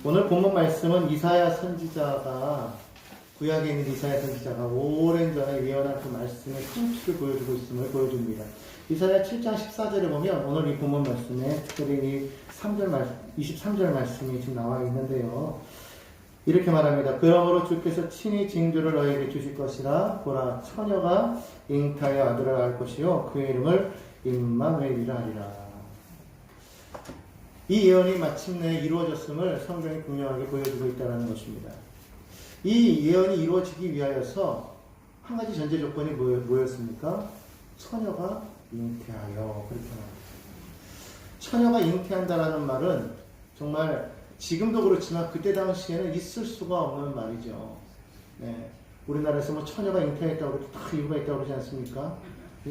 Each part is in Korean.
오늘 본문 말씀은 이사야 선지자가 구약에 있는 이사야 선지자가 오랜 전에 예언한 그 말씀의 성취를 보여주고 있음을 보여줍니다. 이사야 7장 14절에 보면 오늘 이 본문 말씀에 특별히 이 23절 말씀이 지금 나와 있는데요. 이렇게 말합니다. 그러므로 주께서 친히 징조를 너에게 주실 것이라. 보라, 처녀가 잉타하여 아들을 낳을 것이요 그의 이름을 임마누엘이라 하리라. 이 예언이 마침내 이루어졌음을 성경이 분명하게 보여주고 있다는 것입니다. 이 예언이 이루어지기 위하여서 한 가지 전제 조건이 뭐였습니까? 처녀가 잉태하여, 그렇게 말합니다. 처녀가 잉태한다라는 말은 정말 지금도 그렇지만 그때 당시에는 있을 수가 없는 말이죠. 네. 우리나라에서 뭐 처녀가 잉태했다고 해도 다 이유가 있다고 그러지 않습니까?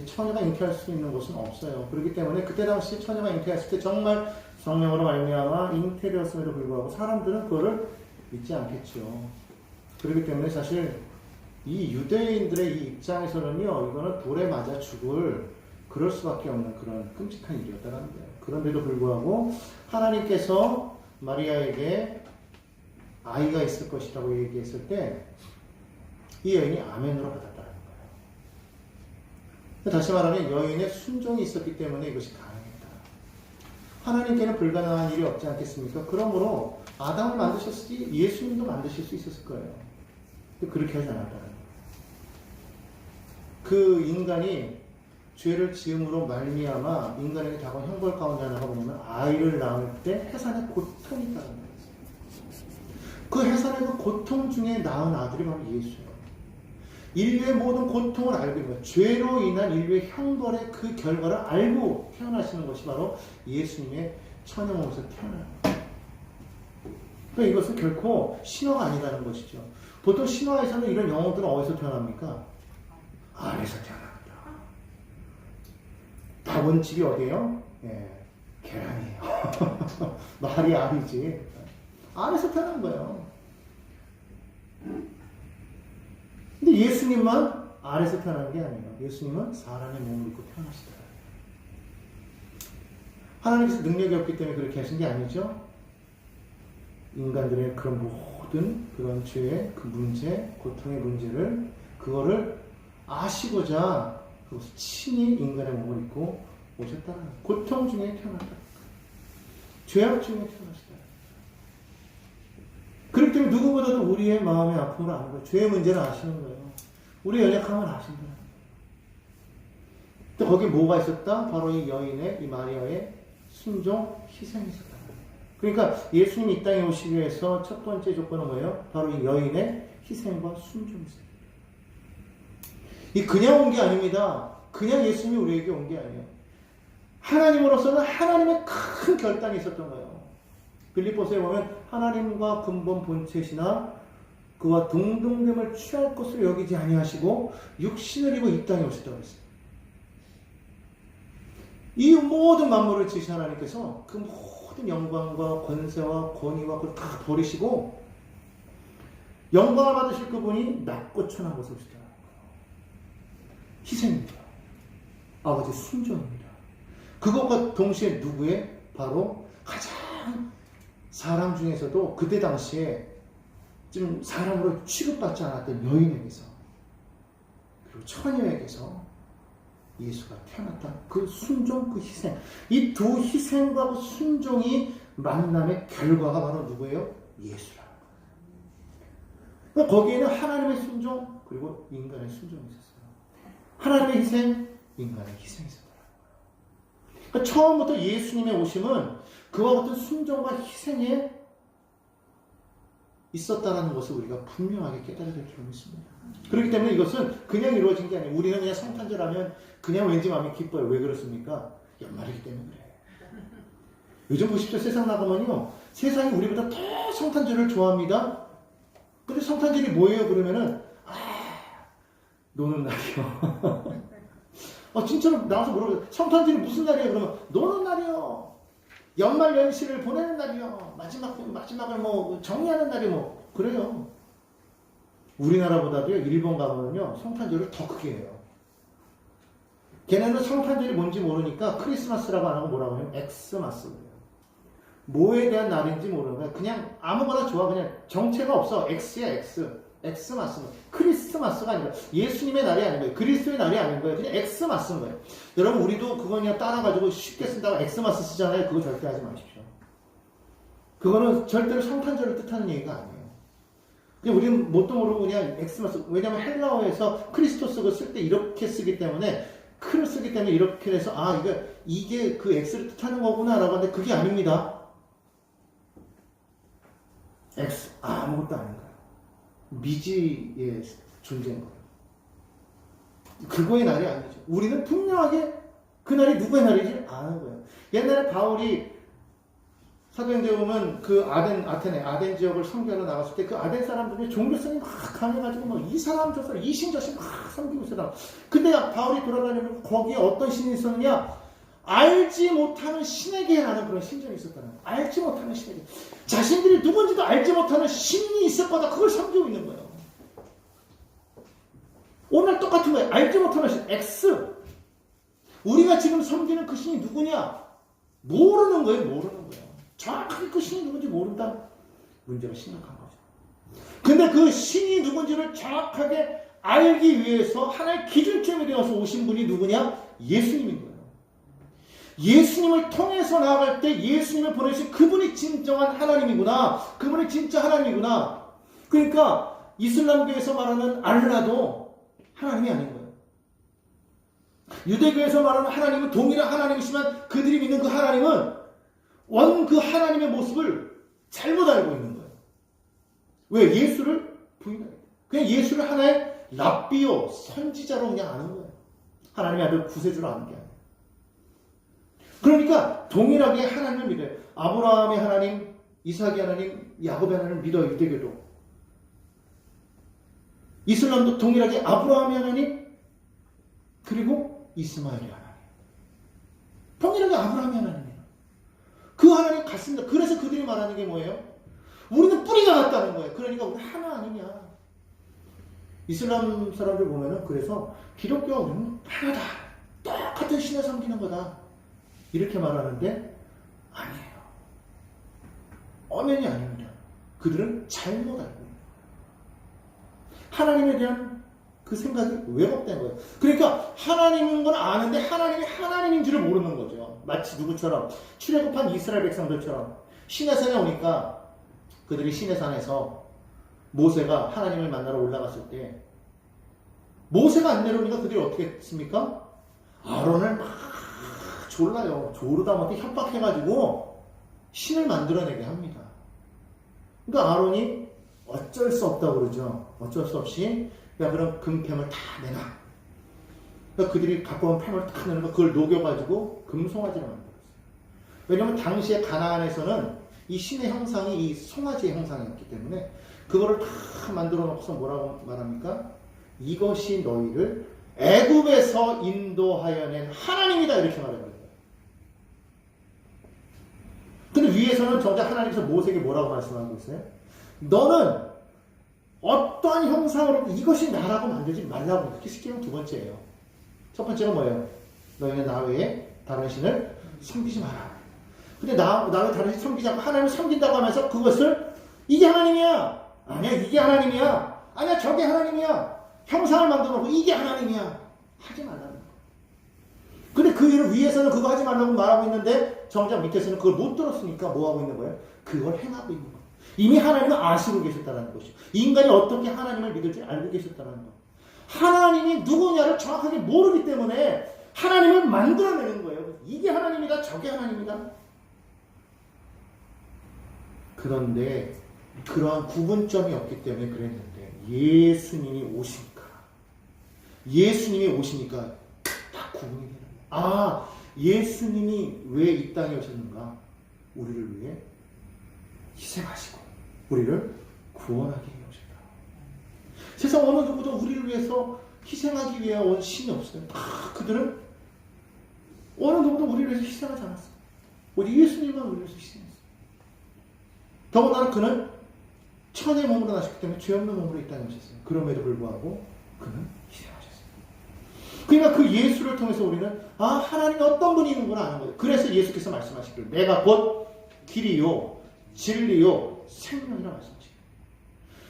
처녀가 잉태할 수 있는 곳은 없어요. 그렇기 때문에 그때 당시 처녀가 잉태했을 때 정말 성령으로 말미암아 잉태되었음에도 불구하고 사람들은 그거를 믿지 않겠죠. 그렇기 때문에 사실 이 유대인들의 이 입장에서는요, 이거는 돌에 맞아 죽을 그럴 수밖에 없는 그런 끔찍한 일이었다는 거예요. 그런데도 불구하고 하나님께서 마리아에게 아이가 있을 것이라고 얘기했을 때 이 여인이 아멘으로 받았다는 거예요. 다시 말하면 여인의 순종이 있었기 때문에 이것이 가능했다. 하나님께는 불가능한 일이 없지 않겠습니까? 그러므로 아담을 만드셨으니 예수님도 만드실 수 있었을 거예요. 그렇게 하지 않았다는 거예요. 그 인간이 죄를 지음으로 말미암아 인간에게 다가온 형벌 가운데 하나가 뭐냐면 아이를 낳을 때 해산의 고통이 있다는 거예요. 그 해산의 그 고통 중에 낳은 아들이 바로 예수예요. 인류의 모든 고통을 알고 있는 거예요. 죄로 인한 인류의 형벌의 그 결과를 알고 태어나시는 것이 바로 예수님의 처녀 몸에서 태어나는 거예요. 그러니까 이것은 결코 신화가 아니라는 것이죠. 보통 신화에서는 이런 영웅들은 어디서 태어납니까? 알에서 태어납니다. 답은 집이 어디예요? 예, 계란이에요. 말이 아니지. 알에서 태어난 거예요. 근데 예수님만 알에서 태어난 게 아니에요. 예수님은 사람의 몸을 입고 태어나시더라고요. 하나님께서 능력이 없기 때문에 그렇게 하신 게 아니죠. 인간들의 그런 모든 그런 죄의 그 문제, 고통의 문제를 그거를 아시고자 그것을 친히 인간의 몸을 입고 오셨다는 거예요. 고통 중에 태어났다. 죄악 중에 태어났다. 그렇기 때문에 누구보다도 우리의 마음의 아픔을 아는 거예요. 죄의 문제를 아시는 거예요. 우리의 연약함을 아신다. 또 거기에 뭐가 있었다? 바로 이 여인의, 이 마리아의 순종, 희생이 있었다. 그러니까 예수님이 이 땅에 오시기 위해서 첫 번째 조건은 뭐예요? 바로 이 여인의 희생과 순종이 있어요. 이 그냥 온 게 아닙니다. 그냥 예수님이 우리에게 온 게 아니에요. 하나님으로서는 하나님의 큰 결단이 있었던 거예요. 빌립보서에 보면 하나님과 근본 본체시나 그와 동등됨을 취할 것으로 여기지 아니하시고 육신을 입어 이 땅에 오셨다고 했어요. 이 모든 만물을 지으신 하나님께서 그 모든 영광과 권세와 권위와 그걸 다 버리시고 영광을 받으실 그분이 낮고 천한 곳에 오시더라고요. 희생입니다. 아버지 순종입니다. 그것과 동시에 누구의? 바로 가장 사람 중에서도 그때 당시에 좀 사람으로 취급받지 않았던 여인에게서 그리고 처녀에게서 예수가 태어났다. 그 순종, 그 희생. 이 두 희생과 그 순종이 만남의 결과가 바로 누구예요? 예수라는 거예요. 그러니까 거기에는 하나님의 순종 그리고 인간의 순종이 있었어요. 하나님의 희생, 인간의 희생이 있었어요. 그러니까 처음부터 예수님의 오심은 그와 같은 순종과 희생에 있었다는 것을 우리가 분명하게 깨달아야 될 필요가 있습니다. 그렇기 때문에 이것은 그냥 이루어진 게 아니에요. 우리는 그냥 성탄절하면 그냥 왠지 마음이 기뻐요. 왜 그렇습니까? 연말이기 때문에 그래. 요즘 보십시오. 세상 나가면요. 세상이 우리보다 더 성탄절을 좋아합니다. 근데 성탄절이 뭐예요? 그러면은 노는 날이요. 진짜로 나와서 물어보세요. 성탄절이 무슨 날이에요? 그러면 노는 날이요. 연말 연시를 보내는 날이요. 마지막을 뭐 정리하는 날이 뭐 그래요. 우리나라보다도요. 일본 가면은요. 성탄절을 더 크게 해요. 걔네는 성탄절이 뭔지 모르니까 크리스마스라고 안 하고 뭐라고 해요? 엑스마스 그래요. 뭐에 대한 날인지 모르는 거야. 그냥 아무거나 좋아. 그냥 정체가 없어. X야, X. X마스. 크리스마스가 아니라 예수님의 날이 아닌 거예요. 그리스도의 날이 아닌 거예요. 그냥 X마스인 거예요. 여러분, 우리도 그거 그냥 따라가지고 쉽게 쓴다고 X마스 쓰잖아요. 그거 절대 하지 마십시오. 그거는 절대로 성탄절을 뜻하는 얘기가 아니에요. 그냥 우리는 뭣도 모르고 그냥 X마스. 왜냐면 헬라어에서 크리스토스가 쓸 때 이렇게 쓰기 때문에 크를 쓰기 때문에 이렇게 해서 이게 그 X를 뜻하는 거구나 라고 하는데 그게 아닙니다. X 아무것도 아닌 거예요. 미지의 존재인 거예요. 그거의 날이 아니죠. 우리는 분명하게 그 날이 누구의 날인지 아는 거예요. 옛날에 바울이 사도행전에 보면 그 아덴 지역을 선교하러 나갔을 때 그 아덴 사람들이 종교성이 막 강해가지고 막 이 사람 저 사람 이신 저신 막 섬기고 있어요. 근데 바울이 돌아다니면 거기에 어떤 신이 있었느냐? 알지 못하는 신에게라는 그런 신전이 있었다는 거예요. 알지 못하는 신에게. 자신들이 누군지도 알지 못하는 신이 있을 거다. 그걸 섬기고 있는 거예요. 오늘 똑같은 거예요. 알지 못하는 신, X. 우리가 지금 섬기는 그 신이 누구냐? 모르는 거예요. 모르는 거예요. 정확하게 그 신이 누군지 모른다. 문제가 심각한 거죠. 근데 그 신이 누군지를 정확하게 알기 위해서 하나의 기준점이 되어서 오신 분이 누구냐? 예수님인 거예요. 예수님을 통해서 나아갈 때 예수님을 보내신 그분이 진정한 하나님이구나. 그분이 진짜 하나님이구나. 그러니까 이슬람교에서 말하는 알라도 하나님이 아닌 거예요. 유대교에서 말하는 하나님은 동일한 하나님이지만 그들이 믿는 그 하나님은 그 하나님의 모습을 잘못 알고 있는 거예요. 왜? 예수를 부인하게. 그냥 예수를 하나의 랍비요, 선지자로 그냥 아는 거예요. 하나님의 아들 구세주로 아는 게 아니에요. 그러니까 동일하게 하나님을 믿어요. 아브라함의 하나님, 이삭의 하나님, 야곱의 하나님을 믿어요. 유대교도. 이슬람도 동일하게 아브라함의 하나님, 그리고 이스마엘의 하나님. 동일하게 아브라함의 하나님이에요. 그 하나님 같습니다. 그래서 그들이 말하는 게 뭐예요? 우리는 뿌리가 같다는 거예요. 그러니까 우리 하나 아니냐. 이슬람 사람들 보면은 그래서 기독교와 우리는 하나다. 똑같은 신을 섬기는 거다. 이렇게 말하는데 아니에요. 엄연히 아닙니다. 그들은 잘못 알고 있는 거예요. 하나님에 대한 그 생각이 왜곡된 거예요. 그러니까 하나님인 건 아는데 하나님이 하나님인지를 모르는 거죠. 마치 누구처럼 출애굽한 이스라엘 백성들처럼 시내산에 오니까 그들이 시내산에서 모세가 하나님을 만나러 올라갔을 때 모세가 안 내려오니까 그들이 어떻게 했습니까? 아론을 막 졸라요. 조르다 못해 협박해가지고 신을 만들어내게 합니다. 그러니까 아론이 어쩔 수 없다고 그러죠. 어쩔 수 없이 야 그럼 금패물 다 내놔. 그러니까 그들이 갖고 온 패물 다 내는 거 그걸 녹여가지고 금송아지를 만들었어요. 왜냐하면 당시에 가나안에서는 이 신의 형상이 이 송아지의 형상이었기 때문에 그거를 다 만들어 놓고서 뭐라고 말합니까? 이것이 너희를 애굽에서 인도하여 낸 하나님이다 이렇게 말해버려요. 근데 위에서는 정작 하나님께서 모세에게 뭐라고 말씀하고 있어요? 너는 어떠한 형상으로 이것이 나라고 만들지 말라고. 그렇게 시키면 두 번째예요. 첫 번째가 뭐예요? 너희는 나 외에 다른 신을 섬기지 마라. 근데 나 외에 다른 신 섬기지 않고 하나님을 섬긴다고 하면서 그것을 이게 하나님이야. 아니야 이게 하나님이야. 아니야 저게 하나님이야. 형상을 만들어 놓고 이게 하나님이야. 하지 말라는 거. 근데 그 일을 위에서는 그거 하지 말라고 말하고 있는데 정작 밑에서는 그걸 못 들었으니까 뭐 하고 있는 거예요? 그걸 행하고 있는 거예요. 이미 하나님은 아시고 계셨다는 것이죠. 인간이 어떻게 하나님을 믿을지 알고 계셨다는 것. 하나님이 누구냐를 정확하게 모르기 때문에 하나님을 만들어내는 거예요. 이게 하나님이다, 저게 하나님이다. 그런데 그러한 구분점이 없기 때문에 그랬는데 예수님이 오시니까 다 구분이 되는 거예요. 아, 예수님이 왜 이 땅에 오셨는가? 우리를 위해 희생하시고 우리를 구원하기 위해 오셨다. 세상 어느 누구도 우리를 위해서 희생하기 위해 온 신이 없어요. 다 그들은 어느 누구도 우리를 위해서 희생하지 않았어요. 오직 예수님만 우리를 위해서 희생했어요. 더군다나 그는 천의 몸으로 나셨기 때문에 죄 없는 몸으로 이 땅에 오셨어요. 그럼에도 불구하고 그는 희생하셨어요. 그러니까 그 예수를 통해서 우리는 하나님이 어떤 분이 있는구나 아는 거예요. 그래서 예수께서 말씀하시기를 내가 곧 길이요 진리요 생명이라 말씀하십니다.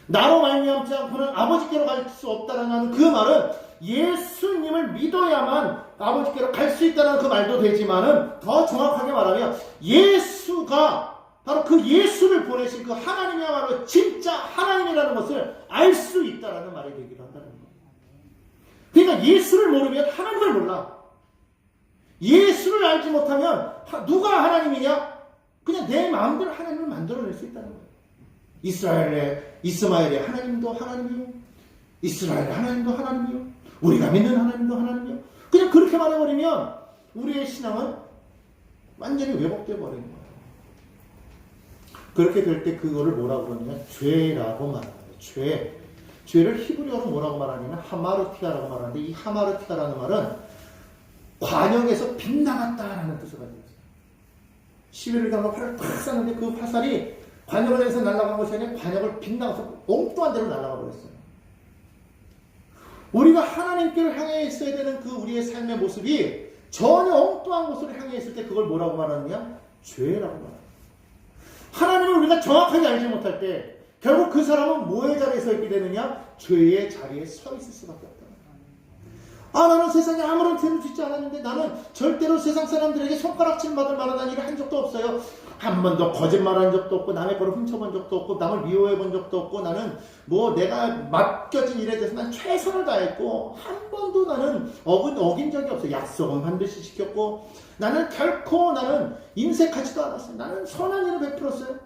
나로 말미암지 않고는 아버지께로 갈 수 없다라는 그 말은 예수님을 믿어야만 아버지께로 갈 수 있다는 그 말도 되지만은 더 정확하게 말하면 예수가 바로 그 예수를 보내신 그 하나님이야말로 진짜 하나님이라는 것을 알 수 있다라는 말이 되기도 한다는 거예요. 그러니까 예수를 모르면 하나님을 몰라. 예수를 알지 못하면 누가 하나님이냐? 그냥 내 마음대로 하나님을 만들어낼 수 있다는 거예요. 이스마엘의 하나님도 하나님이요. 이스라엘의 하나님도 하나님이요. 우리가 믿는 하나님도 하나님이요. 그냥 그렇게 말해버리면 우리의 신앙은 완전히 왜곡되어 버리는 거예요. 그렇게 될 때 그거를 뭐라고 그러냐면 죄라고 말하는 거예요. 죄를 히브리어로 뭐라고 말하냐면 하마르티아라고 말하는데 이 하마르티아라는 말은 관역에서 빗나갔다라는 뜻을 가지고 있어요. 11일 강과 활을 탁 쐈는데 그 화살이 관역에서 날아간 것이 아니라 관역을 빗나가서 엉뚱한 데로 날아가 버렸어요. 우리가 하나님께를 향해 있어야 되는 그 우리의 삶의 모습이 전혀 엉뚱한 곳으로 향해 있을 때 그걸 뭐라고 말하느냐? 죄라고 말합니다. 하나님을 우리가 정확하게 알지 못할 때 결국 그 사람은 뭐의 자리에 서 있게 되느냐? 죄의 자리에 서 있을 수밖에 없다. 나는 세상에 아무런 죄를 짓지 않았는데 나는 절대로 세상 사람들에게 손가락질 받을 만한 일을 한 적도 없어요. 한 번도 거짓말한 적도 없고 남의 거를 훔쳐본 적도 없고 남을 미워해본 적도 없고 나는 뭐 내가 맡겨진 일에 대해서 난 최선을 다했고 한 번도 나는 어긴 적이 없어요. 약속은 반드시 지켰고 나는 결코 인색하지도 않았어요. 나는 선한 일을 베풀었어요.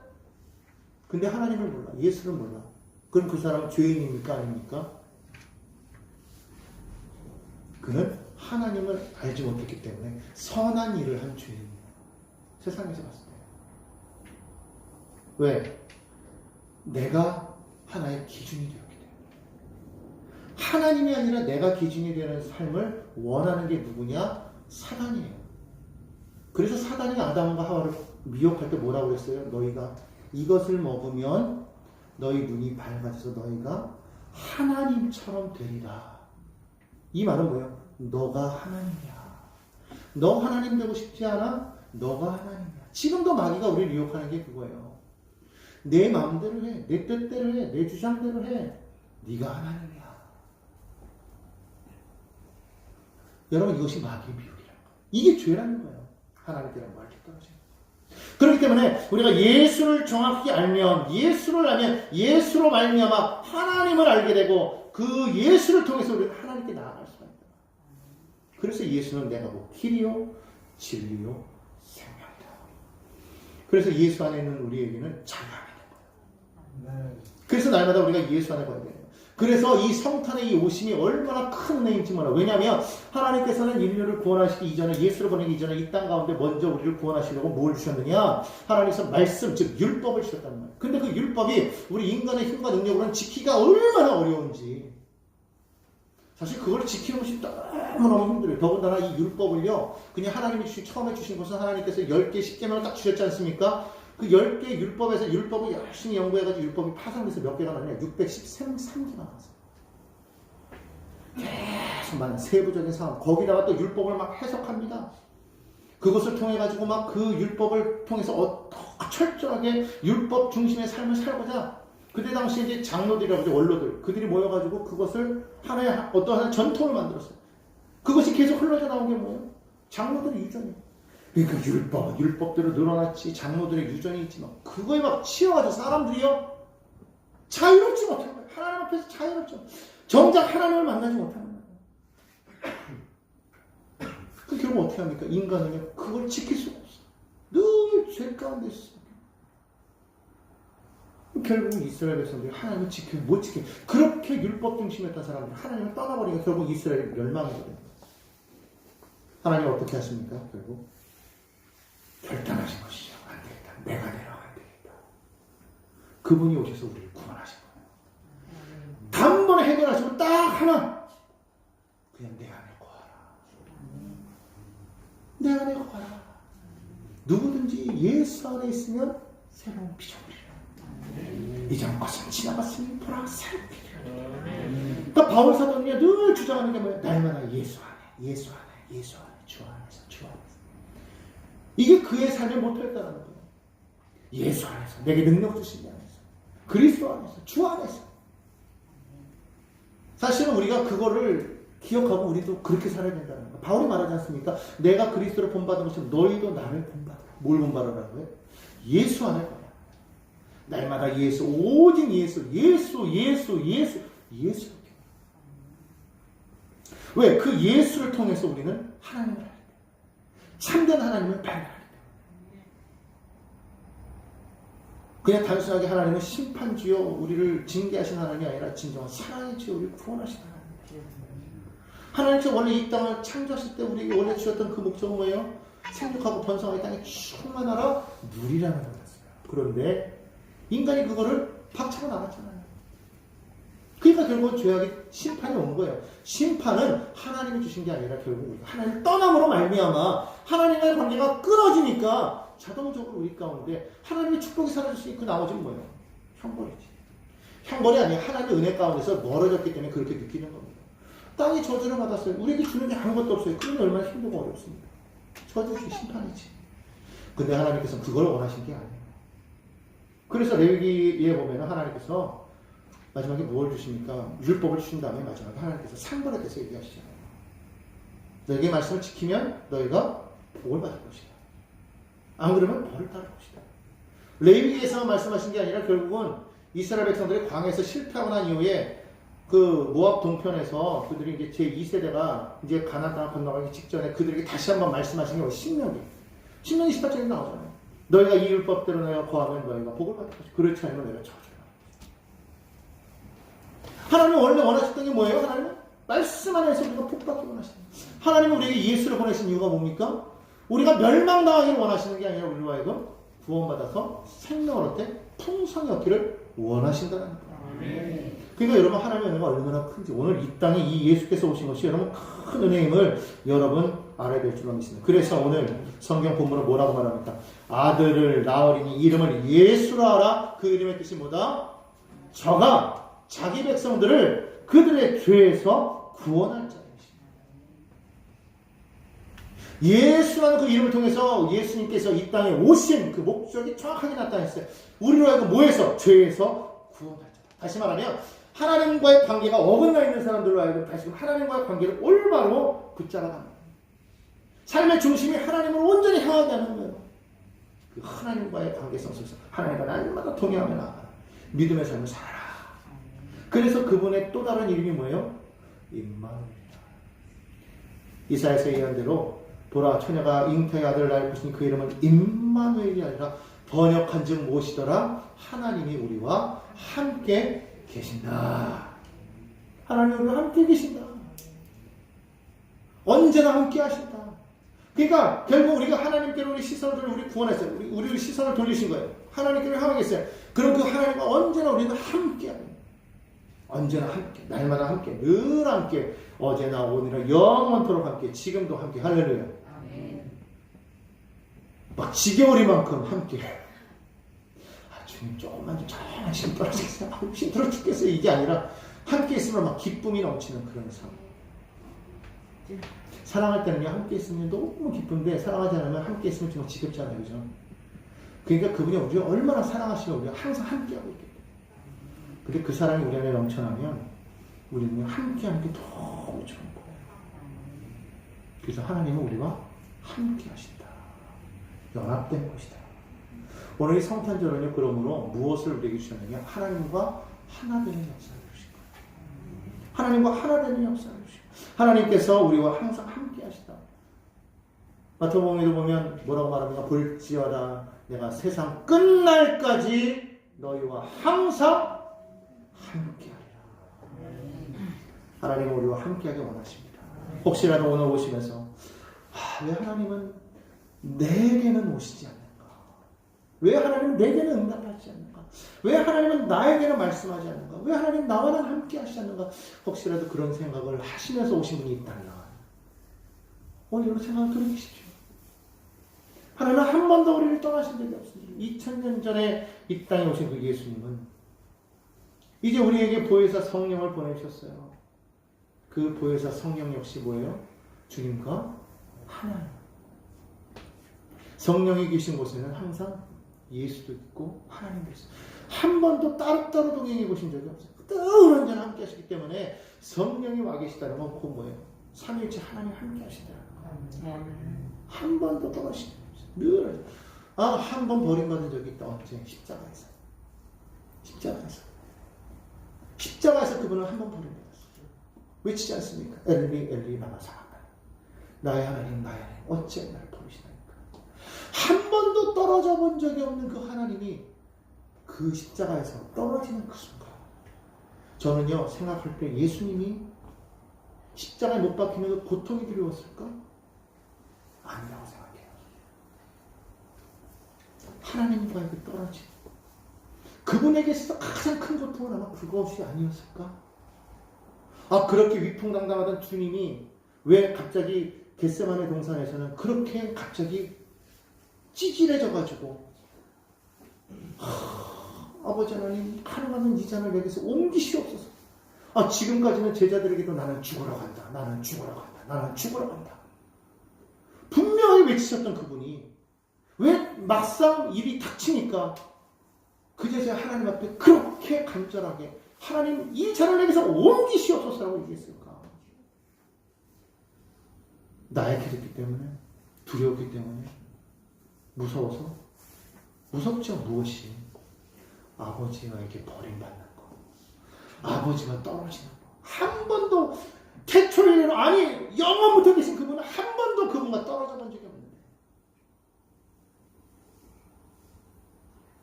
근데 하나님을 몰라. 예수를 몰라. 그럼 그 사람은 죄인입니까? 아닙니까? 그는 하나님을 알지 못했기 때문에 선한 일을 한 죄인입니다. 세상에서 봤을 때. 왜? 내가 하나의 기준이 되었기 때문에. 하나님이 아니라 내가 기준이 되는 삶을 원하는 게 누구냐? 사단이에요. 그래서 사단이 아담과 하와를 미혹할 때 뭐라고 그랬어요? 너희가 이것을 먹으면 너희 눈이 밝아져서 너희가 하나님처럼 되리라. 이 말은 뭐예요? 너가 하나님이야. 너 하나님 되고 싶지 않아? 너가 하나님이야. 지금도 마귀가 우리를 유혹하는 게 그거예요. 내 마음대로 해. 내 뜻대로 해. 내 주장대로 해. 네가 하나님이야. 여러분 이것이 마귀의 미혹이라는 거예요. 이게 죄라는 거예요. 하나님께랑 말이 떨어지는 거예요. 그렇기 때문에 우리가 예수를 정확히 알면 예수로 말미암아 하나님을 알게 되고 그 예수를 통해서 우리는 하나님께 나아갈 수가 있다. 그래서 예수는 내가 길이요 진리요 생명이다. 그래서 예수 안에 있는 우리에게는 자유함이 있는 거예요. 그래서 날마다 우리가 예수 안에 거야 돼요. 그래서 이 성탄의 이 오심이 얼마나 큰 은혜인지 몰라요. 왜냐하면 하나님께서는 인류를 구원하시기 이전에 예수를 보내기 이전에 이 땅 가운데 먼저 우리를 구원하시려고 뭘 주셨느냐? 하나님께서 말씀, 즉 율법을 주셨단 말이에요. 근데 그 율법이 우리 인간의 힘과 능력으로는 지키기가 얼마나 어려운지 사실 그걸 지키는 것이 너무 힘들어요. 더군다나 이 율법을요 그냥 하나님이 처음에 주신 것은 하나님께서 10개 10개만을 딱 주셨지 않습니까? 그 10개 율법에서 율법을 열심히 연구해가지고 율법이 파생돼서 몇 개가 나왔냐? 613개가 나왔어요. 계속 많은 세부적인 상황. 거기다가 또 율법을 막 해석합니다. 그것을 통해가지고 막 그 율법을 통해서 철저하게 율법 중심의 삶을 살고자 그때 당시에 이제 장로들이라고 하죠. 원로들. 그들이 모여가지고 그것을 어떠한 전통을 만들었어요. 그것이 계속 흘러져 나온 게 뭐예요? 장로들의 유전이에요. 그러니까 율법대로 늘어났지 장로들의 유전이 있지만 그거에 막 치여가지고 사람들이요 자유롭지 못하는 거예요. 하나님 앞에서 자유롭죠. 정작 하나님을 만나지 못하는 거예요. 그 결국 어떻게 합니까? 인간은요 그걸 지킬 수가 없어요. 늘 죄 가운데 있어요. 결국 이스라엘 백성들이 하나님을 못 지켜. 그렇게 율법 중심이었던 사람들이 하나님을 떠나버리니까 결국 이스라엘이 멸망하거든요. 하나님 어떻게 하십니까? 결국 결단하신 것이죠. 안 되겠다. 내가 내려가야 되겠다. 그분이 오셔서 우리를 구원하신 거예요. 단번에 해결하시고 딱 하나 그냥 내 안에 거하라. 내 안에 거하라. 누구든지 예수 안에 있으면 새로운 피조물이라. 이전 것은 지나갔으니 보라 새로운 피조물이라. 그러니까 바울 사도는요 늘 주장하는 게 뭐예요? 날마다 예수 안에 주 안에서 이게 그의 삶의 모토였다는 거예요. 예수 안에서, 내게 능력 주신 이 안에서, 그리스도 안에서, 주 안에서. 사실은 우리가 그거를 기억하고 우리도 그렇게 살아야 된다는 거예요. 바울이 말하지 않습니까? 내가 그리스도를 본받은 것처럼 너희도 나를 본받아. 뭘 본받으라고요? 예수 안에 거야. 날마다 예수, 오직 예수, 예수, 예수, 예수, 예수. 왜? 그 예수를 통해서 우리는 하나님을 알게 돼. 참된 하나님을 발견하게 돼. 그냥 단순하게 하나님은 심판주여 우리를 징계하신 하나님이 아니라 진정한 사랑의 주여 우리를 구원하신 하나님. 하나님께서 원래 이 땅을 창조하실 때 우리에게 원래 주셨던 그 목적은 뭐예요? 생육하고 번성하여 땅에 충만하라 누리라는 거였어요. 그런데 인간이 그거를 박차고 나갔잖아요. 그러니까 결국은 죄악의 심판이 온 거예요. 심판은 하나님이 주신 게 아니라 결국 우리가 하나님을 떠남으로 말미암아 하나님과의 관계가 끊어지니까 자동적으로 우리 가운데 하나님의 축복이 사라졌으니 그 나머지는 뭐예요? 형벌이지. 형벌이 아니라 하나님의 은혜 가운데서 멀어졌기 때문에 그렇게 느끼는 겁니다. 땅이 저주를 받았어요. 우리에게 주는 게 아무것도 없어요. 그러면 얼마나 힘들고 어렵습니까? 저주지, 심판이지. 근데 하나님께서는 그걸 원하신 게 아니에요. 그래서 레위기에 보면 하나님께서 마지막에 무엇을 주십니까? 율법을 주신 다음에 마지막에 하나님께서 상벌에 대해서 얘기하시잖아요. 너에게 말씀을 지키면 너희가 복을 받을 것이다. 안 그러면 벌을 따를 것이다. 레위기에서 말씀하신 게 아니라 결국은 이스라엘 백성들이 광야에서 실패하고 난 이후에 그 모압 동편에서 그들이 이제 제2세대가 이제 가나안 땅을 건너가기 직전에 그들에게 다시 한번 말씀하신 게 신명기 18절에 나오잖아요. 너희가 이 율법대로 너희가 거하면 너희가 복을 받을 것이다. 그렇지 않으면 너희가 저주를 받을 것이다. 하나님은 원래 원하셨던 게 뭐예요? 하나님은 말씀 안에서 우리가 복받기 원하시는 거예요. 하나님은 우리에게 예수를 보내신 이유가 뭡니까? 우리가 멸망당하기를 원하시는 게 아니라 우리로 하여금 구원받아서 생명을 얻되 풍성히 얻기를 원하신다는 거예요. 그러니까 여러분 하나님의 은혜가 얼마나 큰지 오늘 이 땅에 이 예수께서 오신 것이 여러분 큰 은혜임을 여러분 알아야 될 줄로 믿습니다. 그래서 오늘 성경 본문은 뭐라고 말합니까? 아들을 낳으리니 이름을 예수라 하라. 그 이름의 뜻이 뭐다? 저가 자기 백성들을 그들의 죄에서 구원할 자이십니다. 예수라는 그 이름을 통해서 예수님께서 이 땅에 오신 그 목적이 정확하게 나타났어요. 우리로 하여금 뭐에서? 죄에서 구원할 자다. 다시 말하면 하나님과의 관계가 어긋나 있는 사람들로 하여금 다시금 하나님과의 관계를 올바로 붙잡아가는 거예요. 삶의 중심이 하나님을 온전히 향하게 하는 거예요. 그 하나님과의 관계성 속에서 하나님과 날마다 동행하며 나아가라. 믿음의 삶을 살아라. 그래서 그분의 또 다른 이름이 뭐예요? 임마누엘이다. 이사야서 예언대로 보라 처녀가 잉태의 아들을 낳을 것이니 그 이름은 임마누엘이 아니라 번역한즉 무엇이더라? 하나님이 우리와 함께 계신다. 하나님 우리와 함께 계신다. 언제나 함께 하신다. 그러니까 결국 우리가 하나님께로 우리 시선을 돌려 우리 구원했어요. 우리 시선을 돌리신 거예요. 하나님께로 향하겠어요. 그럼 그 하나님과 언제나 우리는 함께 합니다. 언제나 함께, 날마다 함께, 늘 함께, 어제나 오늘이나 영원토록 함께, 지금도 함께. 할렐루야. 막 지겨울이만큼 함께. 주님 조금만 힘 떨어지겠어요. 힘들어 죽겠어요. 이게 아니라 함께 있으면 막 기쁨이 넘치는 그런 삶. 사랑할 때는요 함께 있으면 너무 기쁜데 사랑하지 않으면 함께 있으면 정말 지겹잖아요. 그죠? 그러니까 그분이 우리가 얼마나 사랑하시면 우리가 항상 함께하고 있겠다. 근데 그 사랑이 우리 안에 넘쳐나면 우리는 함께하는 게 너무 좋은 거예요. 그래서 하나님은 우리와 함께 하신다. 연합된 것이다. 오늘 이 성탄절은요, 그러므로 무엇을 우리에게 주셨느냐? 하나님과 하나 되는 역사를 주신 거예요. 하나님과 하나 되는 역사를 주신 거예요. 하나님께서 우리와 항상 함께 하시다. 마태복음에도 보면 뭐라고 말합니까? 볼지어다 내가 세상 끝날까지 너희와 항상 함께하리라. 하나님은 우리와 함께하기 원하십니다. 혹시라도 오늘 오시면서 왜 하나님은 내게는 오시지 않는가? 왜 하나님은 내게는 응답하지 않는가? 왜 하나님은 나에게는 말씀하지 않는가? 왜 하나님 나와는 함께 하시지 않는가? 혹시라도 그런 생각을 하시면서 오신 분이 있다면 오늘 이런 생각을 돌이키십시오. 하나님은 한 번도 우리를 떠나신 적이 없습니다. 2000년 전에 이 땅에 오신 그 예수님은 이제 우리에게 보혜사 성령을 보내주셨어요. 그 보혜사 성령 역시 뭐예요? 주님과 하나님. 성령이 계신 곳에는 항상 예수도 있고 하나님도 있어요. 한 번도 따로따로 동행해 보신 적이 없어요. 늘 언제나 함께 하시기 때문에 성령이 와 계시다는 건 그 뭐예요? 삼위일체 하나님 함께 하시다는 거예요. 한 번도 떨어지지 않으세요. 늘. 한 번 버림받은 적이 있다. 언제? 십자가에서. 십자가에서 그분은 한 번 버림받았어요. 외치지 않습니까? 엘리 엘리 라마 사박다니, 나의 하나님 나의 하나님 어찌 나를 버리시나이까. 한 번도 떨어져 본 적이 없는 그 하나님이 그 십자가에서 떨어지는 그 순간, 저는요 생각할 때 예수님이 십자가에 못 박히는 그 고통이 두려웠을까? 아니라고 생각해요. 하나님과의 그 떨어짐, 그분에게 있어서 가장 큰 고통은 아마 그것이 아니었을까? 그렇게 위풍당당하던 주님이 왜 갑자기 겟세마네 동산에서는 그렇게 갑자기 찌질해져가지고 아버지 하나님 가능하면 이 잔을 내게서 옮기시옵소서. 지금까지는 제자들에게도 나는 죽으러 간다, 나는 죽으러 간다, 나는 죽으러 간다 분명히 외치셨던 그분이 왜 막상 일이 닥치니까 그 제자 하나님 앞에 그렇게 간절하게 하나님 이 잔을 내게서 옮기시옵소서라고 얘기했을까? 나약해졌기 때문에, 두려웠기 때문에, 무서워서? 무섭죠. 무엇이? 아버지와 이렇게 버림받는 거, 아버지와 떨어지는 거. 한 번도 태초에 영원부터 계신 그분은 한 번도 그분과 떨어져 본 적이 없는데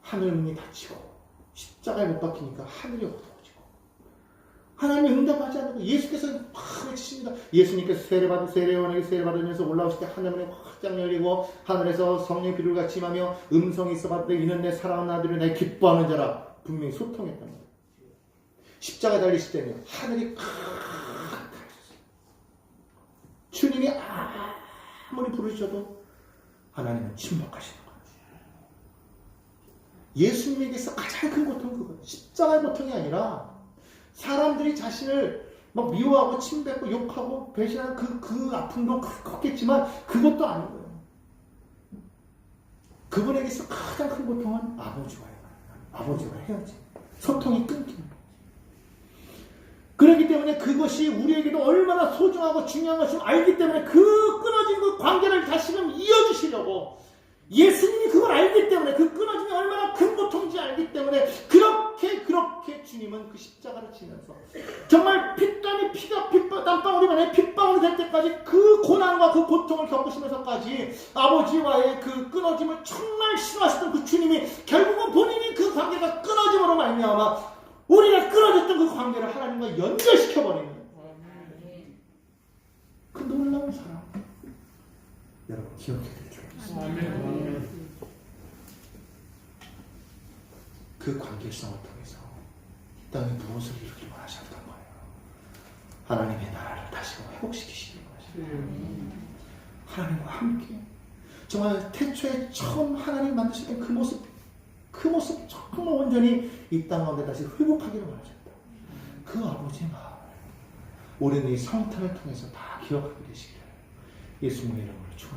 하늘 문이 닫히고 십자가에 못 박히니까 하늘이 어두워지고 하나님이 응답하지 않고 예수께서 막 외치십니다. 예수님께서 세례요한에게 세례받으면서 올라오실 때 하늘문이 확장 열리고 하늘에서 성령의 비를 같이 임하며 음성이 있어 받되 이는 내 사랑하는 아들이 내 기뻐하는 자라. 분명히 소통했단 말이에요. 십자가 달리실 때는 하늘이 칵 달렸어요. 주님이 아무리 부르셔도 하나님은 침묵하시는 거예요. 예수님에게서 가장 큰 고통은 그거예요. 십자가의 고통이 아니라 사람들이 자신을 막 미워하고 침뱉고 욕하고 배신하는 그 아픔도 컸겠지만 그것도 아닌 거예요. 그분에게서 가장 큰 고통은 아버지와 헤어짐, 소통이 끊기는 거예요. 그렇기 때문에 그것이 우리에게도 얼마나 소중하고 중요한 것을 알기 때문에 그 끊어진 그 관계를 다시금 이어주시려고 예수님이 그걸 알기 때문에 그 끊어짐이 얼마나 큰 고통인지 알기 때문에 그렇게 주님은 그 십자가를 지면서 정말 땀방울이 핏방울이 될 때까지 그 고난과 그 고통을 겪으시면서까지 아버지와의 그 끊어짐을 정말 싫어하셨던 그 주님이 결국은 본인이 그 관계가 끊어짐으로 말미암아 우리가 끊어졌던 그 관계를 하나님과 연결시켜버리는 그 놀라운 사랑, 여러분 기억해야 되죠. 그 관계성을 통해서 이 땅에 무엇을 이루기 원하셨던 거예요? 하나님의 나라를 다시 회복시키시는 것이에요. 하나님과 함께 정말 태초에 처음 하나님 만드셨던 그 모습 정말 온전히 이 땅 가운데 다시 회복하기를 원하셨다. 그 아버지의 마음을 우리는 이 성탄을 통해서 다 기억하게 되시기를 예수님의 이름으로 축원합니다.